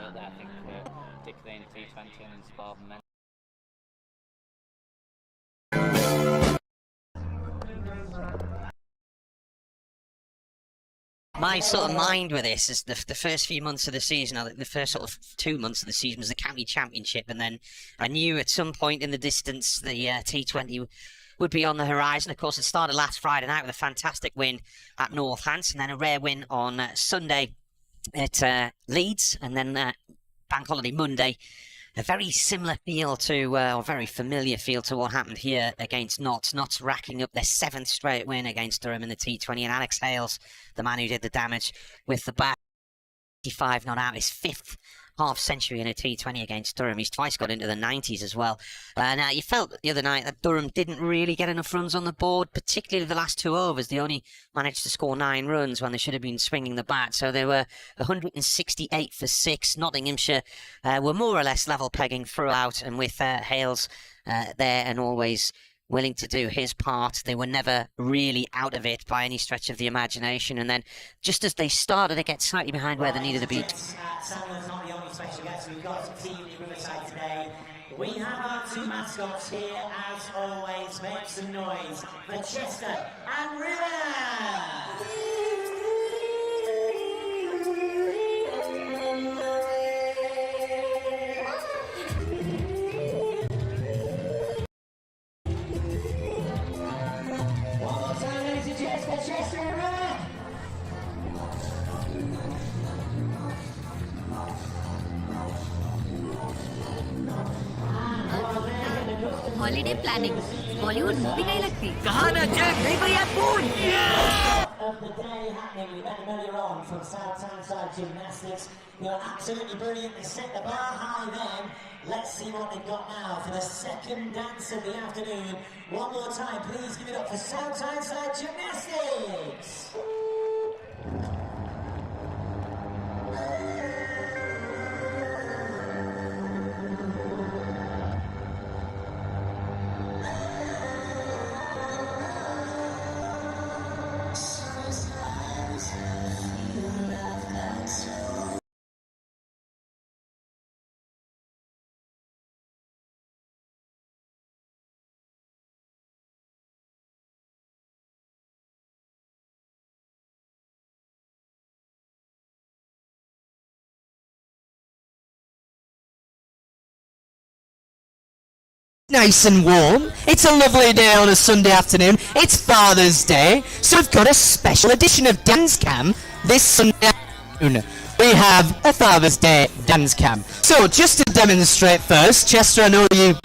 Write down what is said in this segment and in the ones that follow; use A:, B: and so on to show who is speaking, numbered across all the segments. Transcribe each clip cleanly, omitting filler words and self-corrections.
A: up there, I think, particularly in the T20 and in sport and men.
B: My sort of mind with this is the first few months of the season, the first sort of 2 months of the season was the county championship, and then I knew at some point in the distance the T20 would be on the horizon. Of course, it started last Friday night with a fantastic win at Northants, and then a rare win on Sunday at Leeds, and then Bank Holiday Monday. A very similar feel to, or very familiar feel to what happened here against Notts. Notts racking up their 7th straight win against Durham in the T20, and Alex Hales, the man who did the damage with the bat, 55 not out, his 5th half century in a T20 against Durham. He's twice got into the 90s as well. Now, you felt the other night that Durham didn't really get enough runs on the board, particularly the last 2 overs. They only managed to score 9 runs when they should have been swinging the bat. So they were 168 for 6. Nottinghamshire were more or less level pegging throughout, and with Hales there and always willing to do his part, they were never really out of it by any stretch of the imagination. And then just as they started to get slightly behind where they needed to be,
C: Sandler's not the only special guest. We've got Team Riverside today. We have our 2 mascots here, as always. Make some noise for Chester and River.
D: Holiday planning Bollywood movie नहीं लगती कहाँ ना check नहीं भैया phone
C: Of the day happening, we met earlier on from South Tyneside Gymnastics. They were absolutely brilliant. They set the bar high then. Let's see what they've got now for the second dance of the afternoon. One more time, please give it up for South Tyneside Gymnastics.
E: Nice and warm. It's a lovely day on a Sunday afternoon. It's Father's Day, so we've got a special edition of Dance Cam this Sunday afternoon. We have a Father's Day Dance Cam. So just to demonstrate first, Chester, I know you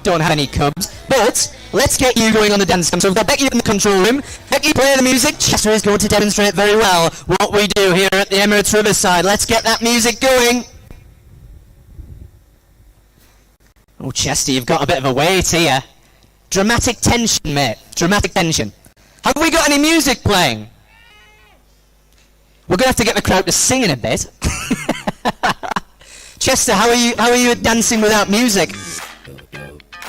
E: don't have any cubs, but let's get you going on the dance cam. So we've got Becky in the control room. Becky, play the music. Chester is going to demonstrate very well what we do here at the Emirates Riverside. Let's get that music going. Oh, Chester, you've got a bit of a weight here. Dramatic tension, mate. Dramatic tension. Have we got any music playing? We're going to have to get the crowd to sing in a bit. Chester, how are you at dancing without music?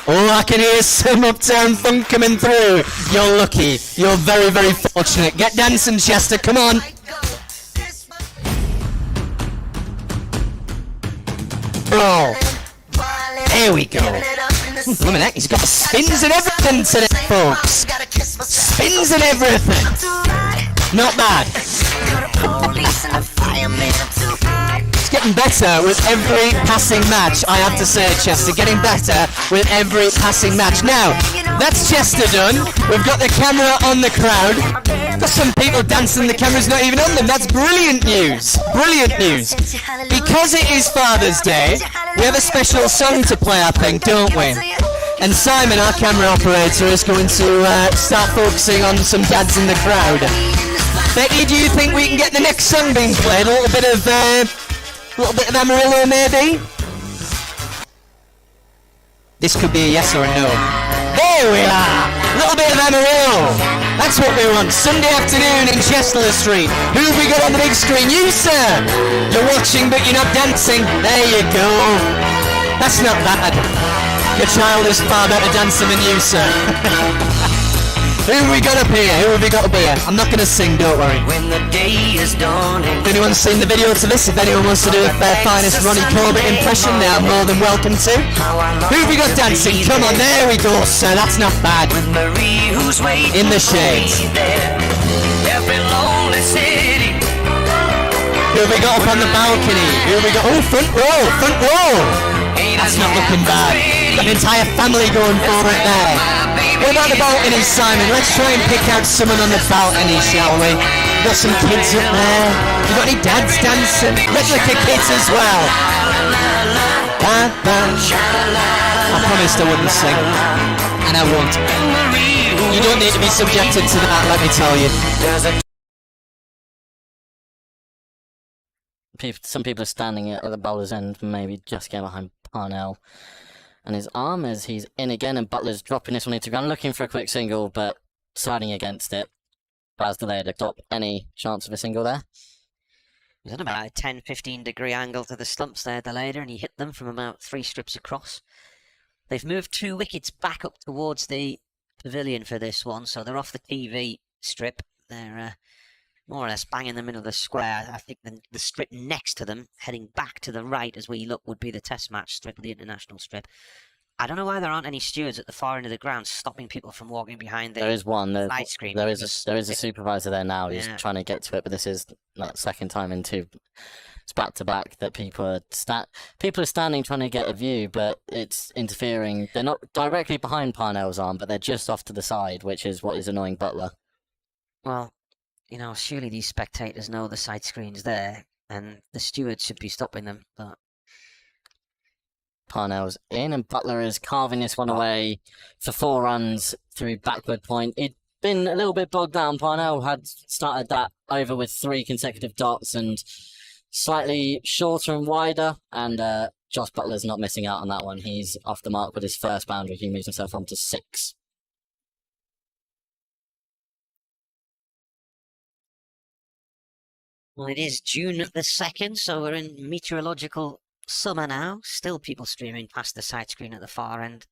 E: Oh, I can hear some Uptown Funk coming through. You're lucky. You're very, very fortunate. Get dancing, Chester. Come on. Oh. There we go. Blimey heck, he's got spins and everything today, folks. Spins and everything. Not bad. It's getting better with every passing match, I have to say, Chester. Getting better with every passing match. Now, that's Chester done. We've got the camera on the crowd. Got some people dancing, the camera's not even on them. That's brilliant news. Brilliant news. Because it is Father's Day, we have a special song to play, I think, don't we? And Simon, our camera operator, is going to start focusing on some dads in the crowd. Becky, do you think we can get the next song being played? A little bit of Amarillo, maybe? This could be a yes or a no. There we are! A little bit of Amarillo. That's what we want. Sunday afternoon in Chester Street. Who have we got on the big screen? You, sir! You're watching, but you're not dancing. There you go. That's not bad. Your child is far better dancing than you, sir. Who have we got up here? Who have we got up here? I'm not gonna sing, don't worry.
F: When the day is dawning.
E: If anyone's seen the video to this, if anyone wants to do a their finest Ronnie Corbett impression, they are more than welcome to. Who have we got dancing? Come on, there we go, sir. That's not bad.
F: With Marie who's waiting
E: In the shades.
F: there. Every lonely city.
E: Who have we got up on the balcony? Who have we got? Oh, front row, front row. That's not looking bad. Got an entire family going for it there. What about the balcony, Simon? Let's try and pick out someone on the balcony, shall we? Got some kids up there. You got any dads dancing? Replica kids as well. I promised I wouldn't sing, and I won't. You don't need to be subjected to that, let me tell you.
A: Some people are standing at the bowler's end, maybe just getting behind Parnell and his arm as he's in again, and Butler's dropping this one into ground, looking for a quick single, but sliding against it. Baz delayed to stop any chance of a single there.
B: He was at about a 10-15 degree angle to the stumps there, Delader, and he hit them from about 3 strips across. They've moved 2 wickets back up towards the pavilion for this one, so they're off the TV strip. They're more or less bang in the middle of the square. I think the strip next to them, heading back to the right as we look, would be the test match strip, the international strip. I don't know why there aren't any stewards at the far end of the ground stopping people from walking behind the
A: There is one.
B: light screen.
A: There is a supervisor there now. He's
B: Yeah.
A: trying to get to it, but this is not second time in 2. It's back to back that people are standing trying to get a view, but it's interfering. They're not directly behind Parnell's arm, but they're just off to the side, which is what is annoying Butler.
B: Well, you know, surely these spectators know the side screen's there, and the stewards should be stopping them, but
A: Parnell's in, and Butler is carving this one away for 4 runs through backward point. It'd been a little bit bogged down. Parnell had started that over with 3 consecutive dots and slightly shorter and wider, and Josh Butler's not missing out on that one. He's off the mark with his first boundary. He moves himself on to 6.
B: well, it is June the 2nd, so we're in meteorological summer now. Still people streaming past the side screen at the far end.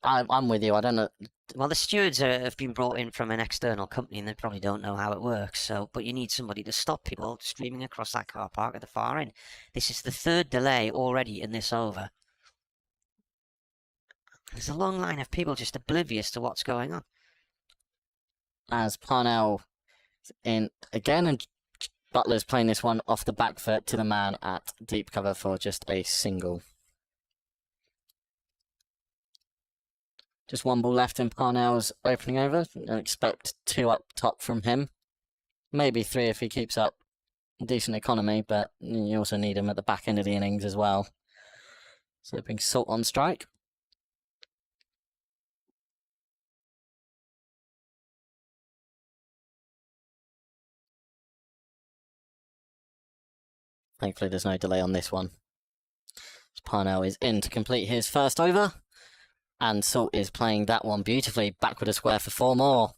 A: I'm with you. I don't know.
B: Well, the stewards have been brought in from an external company, and they probably don't know how it works. So, but you need somebody to stop people streaming across that car park at the far end. This is the 3rd delay already in this over. There's a long line of people just oblivious to what's going on.
A: As Parnell in again, and Butler's playing this one off the back foot to the man at deep cover for just a single. Just 1 ball left in Parnell's opening over. I expect 2 up top from him. Maybe 3 if he keeps up decent economy, but you also need him at the back end of the innings as well. So it brings Salt on strike. Thankfully there's no delay on this one. Parnell is in to complete his first over. And Salt is playing that one beautifully, backward a square for 4 more.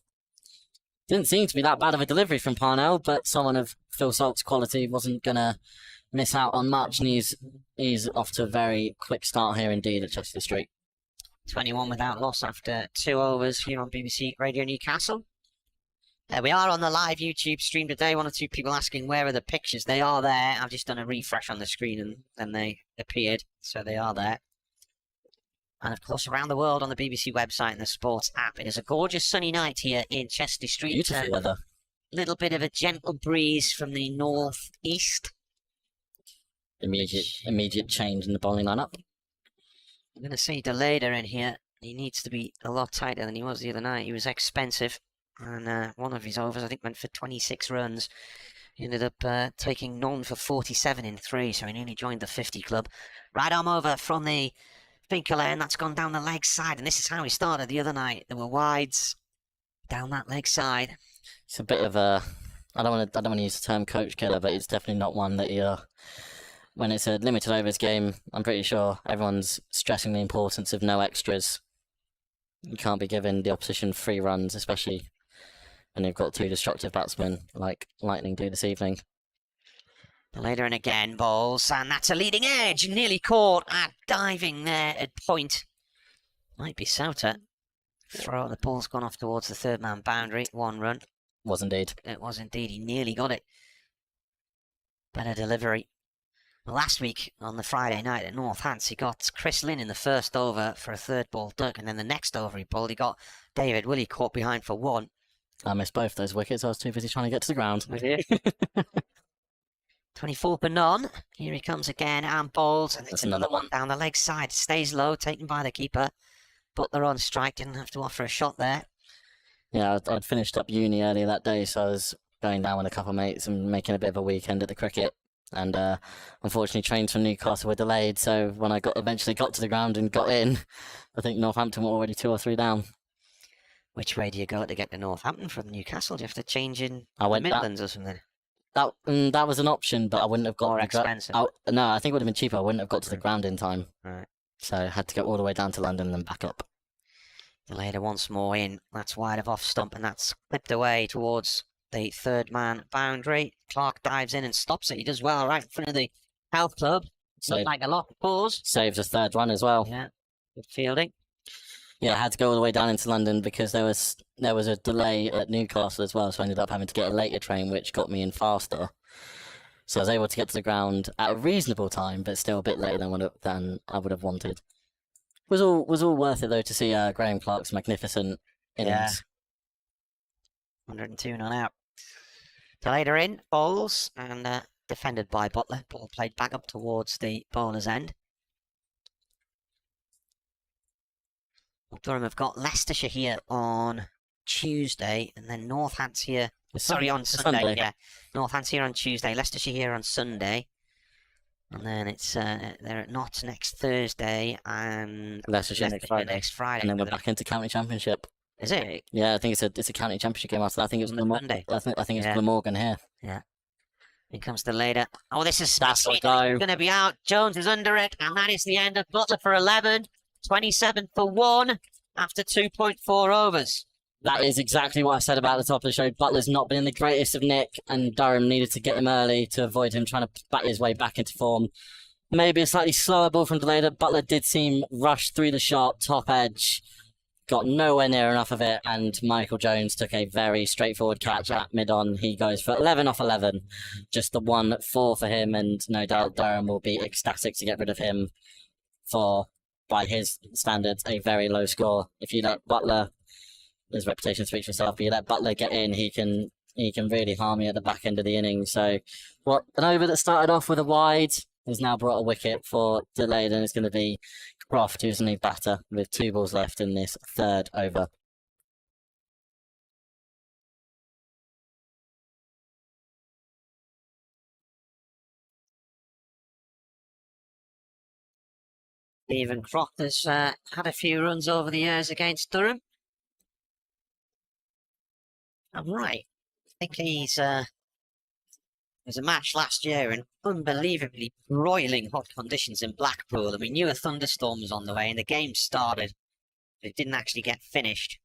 A: Didn't seem to be that bad of a delivery from Parnell, but someone of Phil Salt's quality wasn't going to miss out on much, and he's off to a very quick start here indeed at Chester Street.
B: 21 without loss after 2 overs here on BBC Radio Newcastle. We are on the live YouTube stream today. 1 or 2 people asking where are the pictures. They are there. I've just done a refresh on the screen and then they appeared, so they are there. And of course, around the world on the BBC website and the sports app, it is a gorgeous sunny night here in Chester Street.
A: Beautiful weather.
B: Little bit of a gentle breeze from the northeast.
A: Immediate change in the bowling lineup.
B: I'm going to see Delader in here. He needs to be a lot tighter than he was the other night. He was expensive. And one of his overs, I think, went for 26 runs. He ended up taking none for 47 in 3, so he nearly joined the 50 club. Right arm over from the Finkel end, that's gone down the leg side, and this is how he started the other night. There were wides down that leg side.
A: It's a bit of a, I don't want to use the term coach killer, but it's definitely not one that you, when it's a limited overs game, I'm pretty sure everyone's stressing the importance of no extras. You can't be giving the opposition 3 runs, especially when you've got 2 destructive batsmen like Lightning do this evening.
B: Later and again, bowls, and that's a leading edge. Nearly caught at diving there at point. Might be Souter. Throw. The ball's gone off towards the third man boundary. 1 run.
A: Was indeed.
B: It was indeed. He nearly got it. Better delivery. Last week on the Friday night at Northants, he got Chris Lynn in the first over for a 3rd ball duck, and then the next over he pulled, he got David Willey caught behind for 1.
A: I missed both those wickets. I was too busy trying to get to the ground.
B: 24 for none. Here he comes again and bowls, and it's
A: That's
B: another
A: another
B: one
A: one.
B: down the leg side. Stays low, taken by the keeper. Butler on strike, didn't have to offer a shot there.
A: Yeah, I'd finished up uni earlier that day, so I was going down with a couple of mates and making a bit of a weekend at the cricket. And unfortunately, trains from Newcastle were delayed, so when I eventually got to the ground and got in, I think Northampton were already 2 or 3 down.
B: Which way do you go to get to Northampton from Newcastle? Do you have to change in
A: I
B: the
A: went that-
B: Midlands or something?
A: That was an option, but I wouldn't have got
B: More
A: the
B: expensive.
A: no, I think it would have been cheaper. I wouldn't have got to the ground in time.
B: Right.
A: So I had to go all the way down to London and then back up.
B: Delayed once more in. That's wide of off stump, and that's clipped away towards the third man boundary. Clark dives in and stops it. He does well right in front of the health club.
A: So
B: Looked like a lot of pause.
A: saves a 3rd run as well.
B: Yeah, good fielding.
A: Yeah, I had to go all the way down into London because there was a delay at Newcastle as well, so I ended up having to get a later train, which got me in faster. So I was able to get to the ground at a reasonable time, but still a bit later than I would have wanted. Was all worth it though to see Graham Clark's magnificent innings.
B: Yeah. 102 not out. Later in, bowls, and defended by Butler. Ball played back up towards the bowler's end. Durham have got Leicestershire here on Tuesday, and then Northants here. Sorry, on Sunday. Yeah, Northants here on Tuesday, Leicestershire here on Sunday, and then it's they're at Notts next Thursday and
A: Leicestershire next Friday.
B: Next Friday.
A: And then we're back into county championship.
B: Is it?
A: Yeah, I think it's a county championship game after that. I think it's
B: On the Monday.
A: I think it's
B: Yeah.
A: Glamorgan here.
B: Here comes the later. Oh, this is
A: That's a
B: it's
A: go.
B: going to be out. Jones is under it, and that is the end of Butler for 11. 27 for 1 after 2.4 overs.
A: That is exactly what I said about the top of the show. Butler's not been in the greatest of nick, and Durham needed to get him early to avoid him trying to bat his way back into form. Maybe a slightly slower ball from Deleda. Butler did seem rushed through the shot, top edge, got nowhere near enough of it, and Michael Jones took a very straightforward catch at mid-on. He goes for 11 off 11. Just the 1-4 for him, and no doubt Durham will be ecstatic to get rid of him for, by his standards, a very low score. If you let Butler, his reputation speaks for itself, but you let Butler get in, he can really harm you at the back end of the innings. So, an over that started off with a wide has now brought a wicket for delayed, and it's going to be Croft who's the new batter with 2 balls left in this 3rd over.
B: Stephen Croft has had a few runs over the years against Durham. I'm right. I think he's there's a match last year in unbelievably broiling hot conditions in Blackpool, and we knew a thunderstorm was on the way, and the game started. It didn't actually get finished.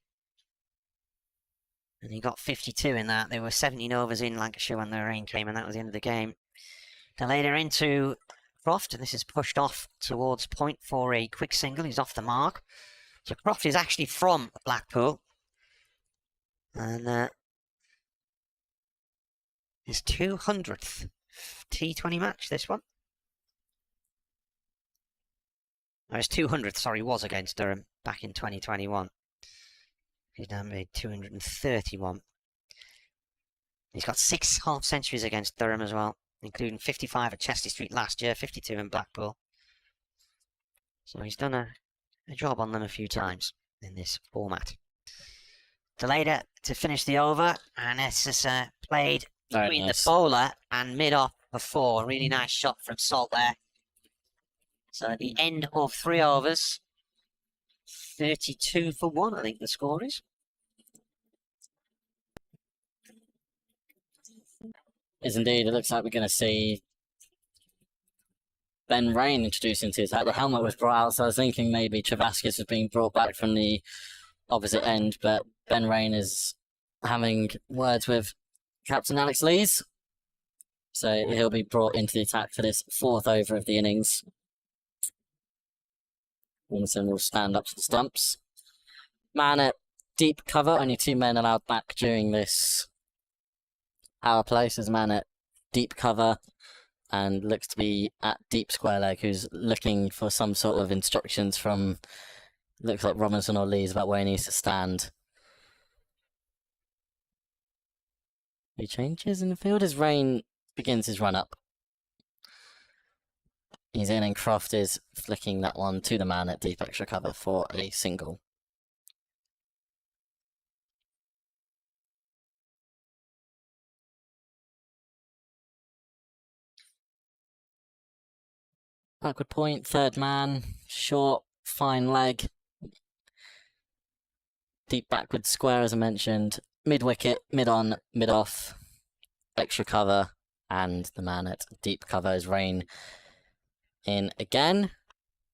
B: And he got 52 in that. There were 17 overs in Lancashire when the rain came, and that was the end of the game. Later into Croft, and this is pushed off towards point for a quick single. He's off the mark. So Croft is actually from Blackpool. And his 200th T20 match, this one. No, his 200th, sorry, was against Durham back in 2021. He's now made 231. He's got 6 half centuries against Durham as well, including 55 at Chester Street last year, 52 in Blackpool. So he's done a job on them a few times in this format. Deleda to finish the over, and this is played
A: Very
B: between
A: nice.
B: the bowler and mid-off for 4. Really nice shot from Salt there. So at the end of 3 overs, 32 for 1, I think the score is.
A: Is indeed. It looks like we're going to see Ben Rain introduced into his hat. The helmet was brought out, so I was thinking maybe Travaskis was being brought back from the opposite end, but Ben Rain is having words with Captain Alex Lees. So he'll be brought into the attack for this 4th over of the innings. Wilson will stand up to the stumps. Man at deep cover, only 2 men allowed back during this power play. So there's a man at deep cover and looks to be at deep square leg, who's looking for some sort of instructions from, looks like Robinson or Lees, about where he needs to stand. He changes in the field as Rain begins his run up. He's in and Croft is flicking that one to the man at deep extra cover for a single. Backward point, third man, short, fine leg. Deep backward square, as I mentioned. Mid wicket, mid on, mid off, extra cover, and the man at deep cover is Rain in again.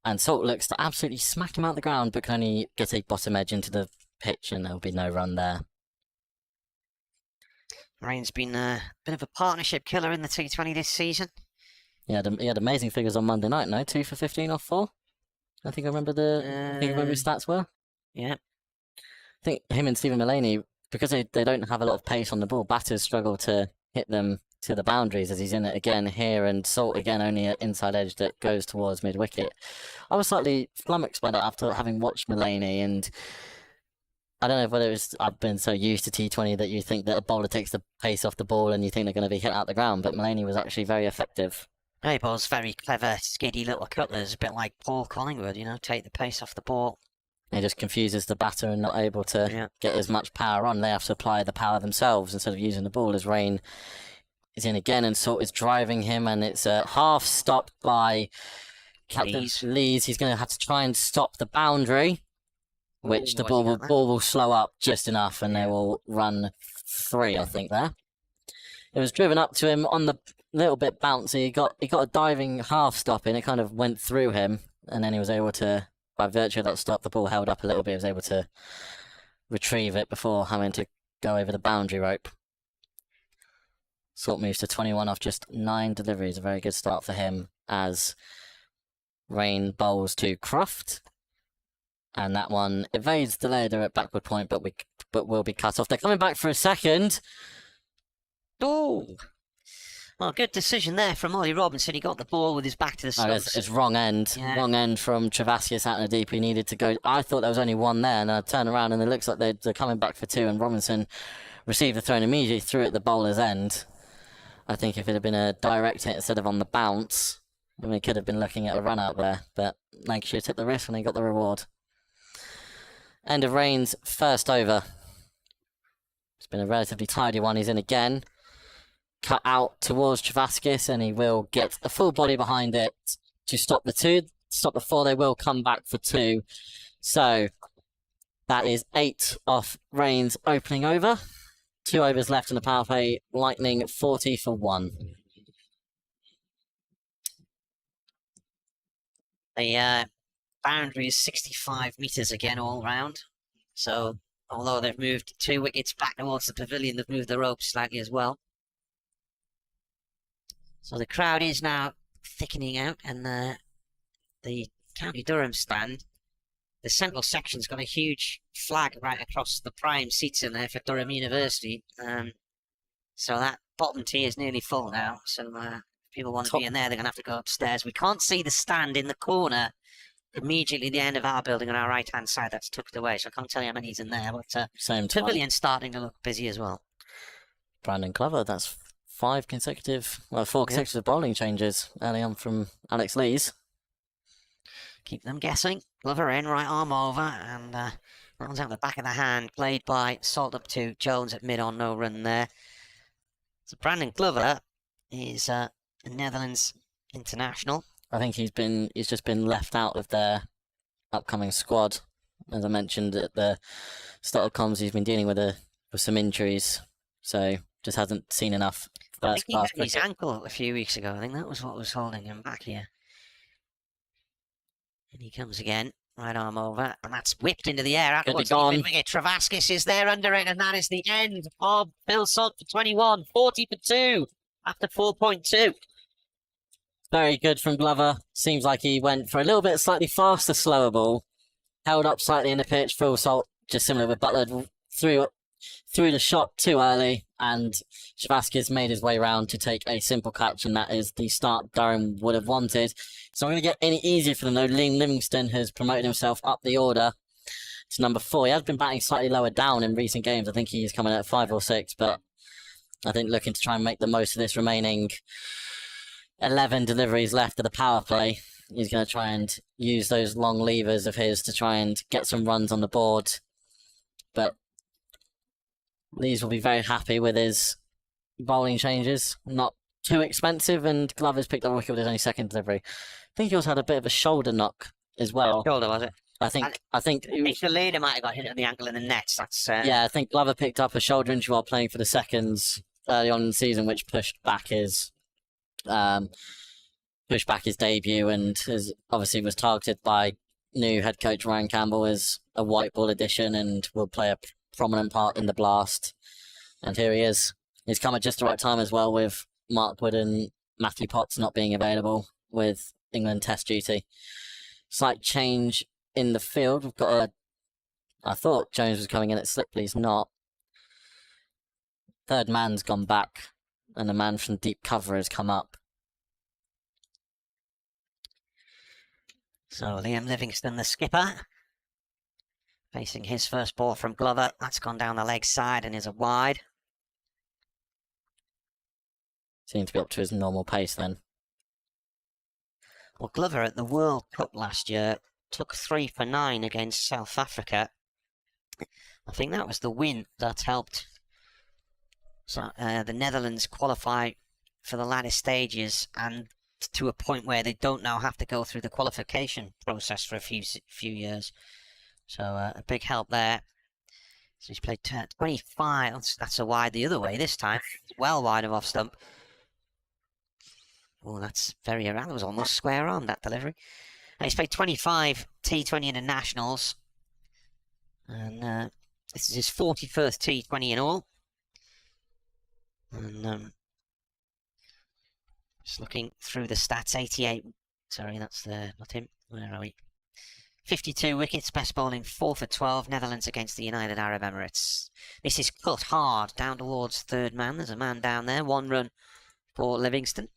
A: And Salt looks to absolutely smack him out the ground, but can only get a bottom edge into the pitch, and there'll be no run there.
B: Rain's been a bit of a partnership killer in the T20 this season.
A: He had amazing figures on Monday night, no? 2 for 15 off 4? I think I remember his stats were.
B: Yeah.
A: I think him and Stephen Mullaney, because they don't have a lot of pace on the ball, batters struggle to hit them to the boundaries, as he's in it again here, and Salt again only at inside edge that goes towards mid-wicket. I was slightly flummoxed by that after having watched Mullaney, and I don't know whether it's I've been so used to T20 that you think that a bowler takes the pace off the ball and you think they're going to be hit out the ground, but Mullaney was actually very effective.
B: He bowls very clever, skiddy little cutlers, a bit like Paul Collingwood, take the pace off the ball.
A: He just confuses the batter and not able to get as much power on. They have to apply the power themselves instead of using the ball, as Rain is in again and Salt is driving him, and it's a half stop by Captain Lees. He's going to have to try and stop the boundary, which the ball will slow up just enough, and they will run 3, I think, there. It was driven up to him on the little bit bouncy. He got a diving half stop in. It kind of went through him, and then he was able to, by virtue of that stop, the ball held up a little bit. He was able to retrieve it before having to go over the boundary rope. Salt moves to 21 off just 9 deliveries. A very good start for him as Rain bowls to Croft. And that one evades the leader at backward point, but will be cut off. They're coming back for a second.
B: Oh! Well, good decision there from Ollie Robinson. He got the ball with his back to the stumps.
A: It's wrong end. Yeah. Wrong end from Travaskis out in the deep. He needed to go. I thought there was only one there, and I turn around and it looks like they're coming back for 2, and Robinson received the throw and immediately threw at the bowler's end. I think if it had been a direct hit instead of on the bounce, then we could have been looking at a run out there. But Lancashire took the risk and they got the reward. End of Rain's first over. It's been a relatively tidy one. He's in again. Cut out towards Travaskis, and he will get a full body behind it to stop the 2. Stop the 4. They will come back for 2. So that is 8 off Rain's opening over. 2 overs left in the power play. Lightning 40 for 1.
B: The boundary is 65 metres again all round. So although they've moved 2 wickets back towards the pavilion, they've moved the ropes slightly as well. So the crowd is now thickening out, and the County Durham stand, the central section's got a huge flag right across the prime seats in there for Durham University. So that bottom tee is nearly full now. So if people want to be in there, they're going to have to go upstairs. We can't see the stand in the corner immediately at the end of our building on our right-hand side. That's tucked away, so I can't tell you how many's in there. But pavilion's starting to look busy as well.
A: Brandon Glover, that's 4 consecutive bowling changes early on from Alex Lees.
B: Keep them guessing. Glover in, right arm over, and runs out the back of the hand. Played by Salt up to Jones at mid-on, no run there. So Brandon Glover is a Netherlands international.
A: I think he's just been left out of their upcoming squad. As I mentioned at the start of comms, he's been dealing with some injuries, so just hasn't seen enough.
B: I think he hurt his ankle a few weeks ago. I think that was what was holding him back here. And he comes again, right arm over, and that's whipped into the air. Travaskis is there under it, and that is the end of Phil Salt for 21, 40 for 2 after 4.2.
A: Very good from Glover. Seems like he went for a little bit slightly faster, slower ball. Held up slightly in the pitch. Phil Salt just similar with Butler, threw the shot too early, and Shavaskas made his way round to take a simple catch, and that is the start Durham would have wanted. It's not going to get any easier for them though. Liam Livingston has promoted himself up the order to number 4. He has been batting slightly lower down in recent games. I think he's coming at 5 or 6, but I think looking to try and make the most of this remaining 11 deliveries left of the power play. He's going to try and use those long levers of his to try and get some runs on the board. But Lees will be very happy with his bowling changes. Not too expensive, and Glover's picked up a wicket with his only second delivery. I think he also had a bit of a shoulder knock as well.
B: Shoulder, was it?
A: I think
B: If the leader might have got hit on the ankle in the nets, that's...
A: yeah, I think Glover picked up a shoulder injury while playing for the seconds early on in the season, which pushed back his debut, and obviously was targeted by new head coach Ryan Campbell as a white ball addition and will play a prominent part in the blast. And here he is. He's come at just the right time as well, with Mark Wood and Matthew Potts not being available with England Test duty. Slight change in the field. We've got I thought Jones was coming in at slip, but he's not. Third man's gone back, and a man from deep cover has come up.
B: So Liam Livingston, the skipper, facing his first ball from Glover. That's gone down the leg side and is a wide.
A: Seems to be up to his normal pace then.
B: Well, Glover at the World Cup last year took 3 for 9 against South Africa. I think that was the win that helped the Netherlands qualify for the latter stages, and to a point where they don't now have to go through the qualification process for a few years. So a big help there. So he's played 25. That's a wide the other way this time. Well wide of off stump. Oh, that's very around. It was almost square on, that delivery. And he's played 25 T20 internationals. And this is his 41st T20 in all. And just looking through the stats, 88. Sorry, that's not him. Where are we? 52 wickets, best bowling, 4 for 12. Netherlands against the United Arab Emirates. This is cut hard down towards third man. There's a man down there. 1 run for Livingston.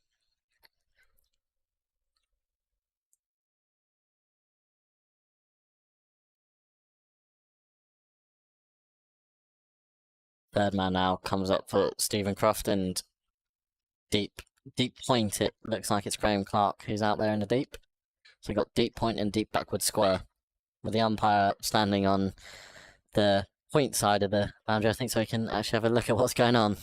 A: Third man now comes up for Stephen Croft, and deep point. It looks like it's Graham Clark who's out there in the deep. So we've got deep point and deep backward square, with the umpire standing on the point side of the boundary, I think, so we can actually have a look at what's going on.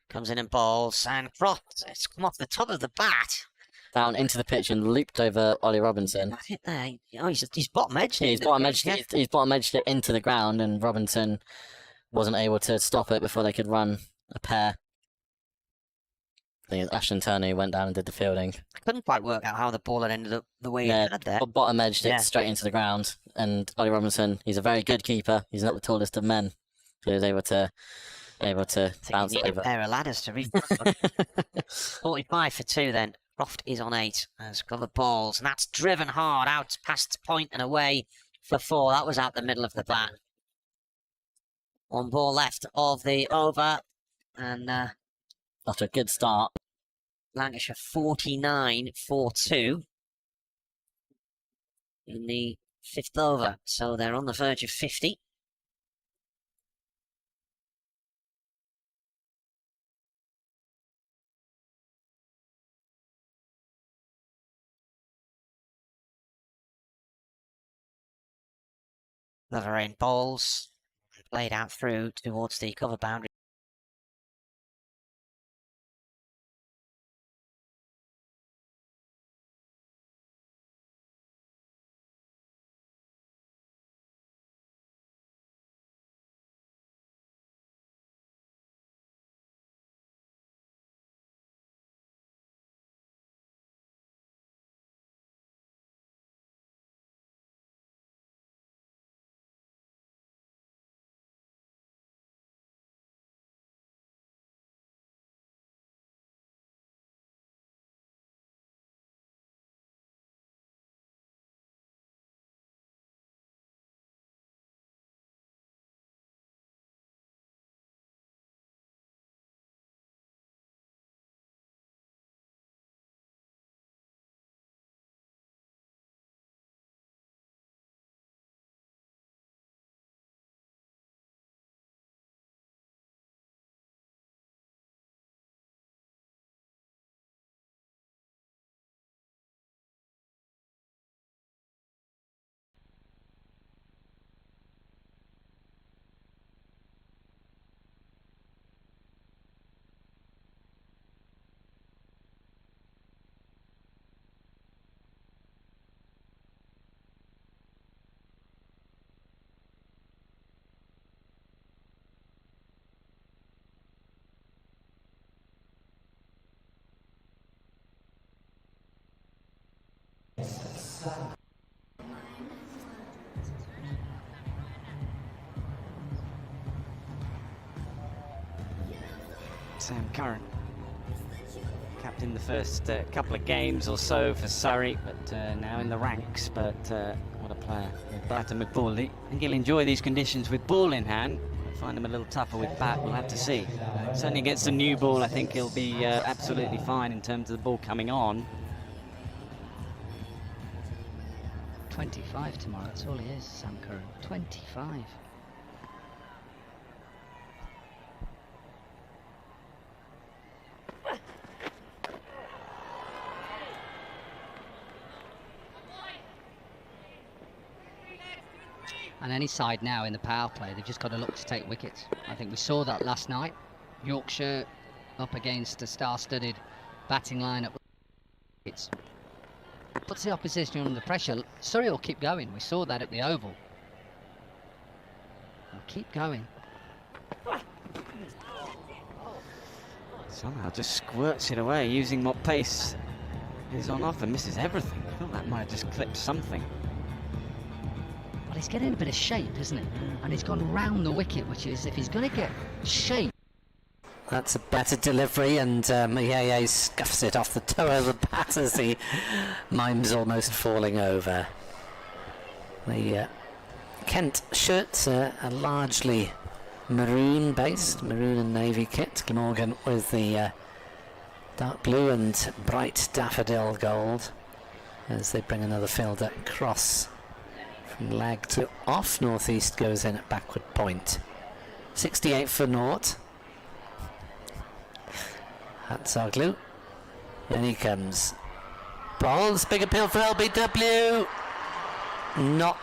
B: Comes in and bowls, and Croft, it's come off the top of the bat.
A: Down into the pitch and looped over Ollie Robinson.
B: That's it there. Oh, he's bottom edged it.
A: He's bottom edged it into the ground, and Robinson wasn't able to stop it before they could run a pair. I think it's Ashton Turner who went down and did the fielding.
B: I couldn't quite work out how the ball had ended up the way it had there.
A: Bottom edged it straight into the ground, and Ollie Robinson, he's a very good keeper. He's not the tallest of men, so he was able to bounce it over.
B: A pair of ladders to reach. 45 for 2 then. Croft is on 8 as Glover balls, and that's driven hard out past point and away for 4. That was out the middle of the bat. 1 ball left of the over, and
A: after a good start,
B: Lancashire 49 for 2 in the 5th over, so they're on the verge of 50. Leverain bowls, played out through towards the cover boundary.
G: Sam Curran captained the first couple of games or so for Surrey, but now in the ranks. But what a player, Barton McBall. I think he'll enjoy these conditions with ball in hand. Find him a little tougher with bat, we'll have to see. Certainly against the new ball, I think he'll be absolutely fine in terms of the ball coming on.
H: 25 tomorrow, that's all he is, Sam Curran. 25. And any side now in the power play, they've just got to look to take wickets. I think we saw that last night. Yorkshire up against a star-studded batting lineup. It puts the opposition under pressure. Surrey will keep going. We saw that at the Oval. They'll keep going.
G: Somehow just squirts it away, using what pace is on offer. Misses everything. I thought that might have just clipped something.
H: Well, he's getting a bit of shape, isn't he? And he's gone round the wicket, which is, if he's going to get shape.
E: That's a better delivery, and Mayeye scuffs it off the toe of the bat as the mime's almost falling over. The Kent shirts are largely maroon-based, maroon and navy kit. Glamorgan with the dark blue and bright daffodil gold as they bring another fielder across from leg to off. Northeast goes in at backward point. 68 for naught. That's our glue. And he comes. Balls, big appeal for LBW. Not